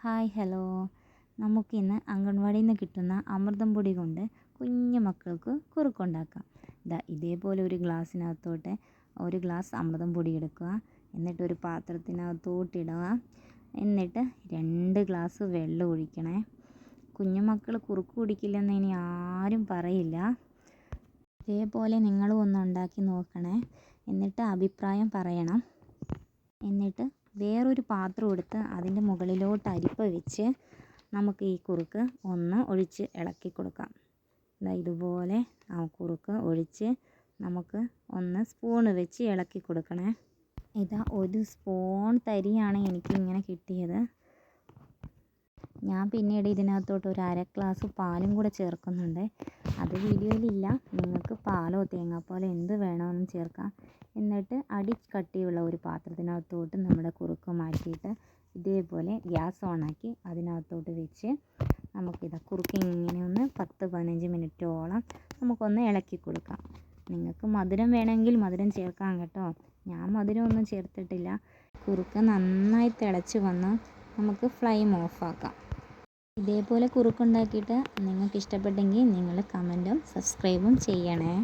Hi hello. നമുക്കിന്ന് അംഗൻവാടിയിൽ നിന്ന് കിട്ടുന്ന അമൃതം പൊടി കൊണ്ട് കുഞ്ഞു മക്കൾക്ക് കുറുക്കുണ്ടാക്കാം. ഇതേപോലെ ഒരു ഗ്ലാസ്സിനകത്തോട്ട് ഒരു ഗ്ലാസ് അമൃതം പൊടി എടുക്കുക. എന്നിട്ട് ഒരു പാത്രത്തിനകത്തോട്ടിടുക. എന്നിട്ട് 2 ഗ്ലാസ് വെള്ളം ഒഴിക്കണേ. കുഞ്ഞുമക്കൾ കുറുക്ക് കുടിക്കില്ലെന്ന് ഇനി ആരും പറയില്ല. ഇതേപോലെ നിങ്ങളും ഒന്ന് ഉണ്ടാക്കി നോക്കണേ. എന്നിട്ട് അഭിപ്രായം പറയണം. എന്നിട്ട് വേറൊരു പാത്രം എടുത്ത് അതിൻ്റെ മുകളിലോട്ട് അരിപ്പ വെച്ച് നമുക്ക് ഈ കുറുക്ക് ഒന്ന് ഒഴിച്ച് ഇളക്കി കൊടുക്കാം. ഇതുപോലെ ആ കുറുക്ക് ഒഴിച്ച് നമുക്ക് ഒന്ന് സ്പൂണ് വെച്ച് ഇളക്കി കൊടുക്കണേ. ഒരു സ്പൂൺ തരിയാണ് എനിക്കിങ്ങനെ കിട്ടിയത്. ഞാൻ പിന്നീട് ഇതിനകത്തോട്ട് ഒരു 1/2 ഗ്ലാസ് പാലും കൂടെ ചേർക്കുന്നുണ്ട്. അത് വീഡിയോയിലില്ല. നിങ്ങൾക്ക് പാലോ തേങ്ങാപ്പാലോ എന്ത് വേണമെന്നും ചേർക്കാം. എന്നിട്ട് കട്ടിയുള്ള ഒരു പാത്രത്തിനകത്തോട്ട് നമ്മുടെ കുറുക്ക് മാറ്റിയിട്ട് ഇതേപോലെ ഗ്യാസ് ഓണാക്കി അതിനകത്തോട്ട് വെച്ച് കുറുക്ക് ഇങ്ങനെ ഒന്ന് 10-15 മിനിറ്റോളം നമുക്കൊന്ന് ഇളക്കി കൊടുക്കാം. നിങ്ങൾക്ക് മധുരം വേണമെങ്കിൽ മധുരം ചേർക്കാം കേട്ടോ. ഞാൻ മധുരമൊന്നും ചേർത്തിട്ടില്ല. കുറുക്ക് നന്നായി തിളച്ച് വന്ന് നമുക്ക് ഫ്ലെയിം ഓഫാക്കാം. ഇതേപോലെ കുറുക്കുണ്ടാക്കിയിട്ട് നിങ്ങൾക്ക് ഇഷ്ടപ്പെട്ടെങ്കിൽ നിങ്ങൾ കമൻറ്റും സബ്സ്ക്രൈബും ചെയ്യണേ.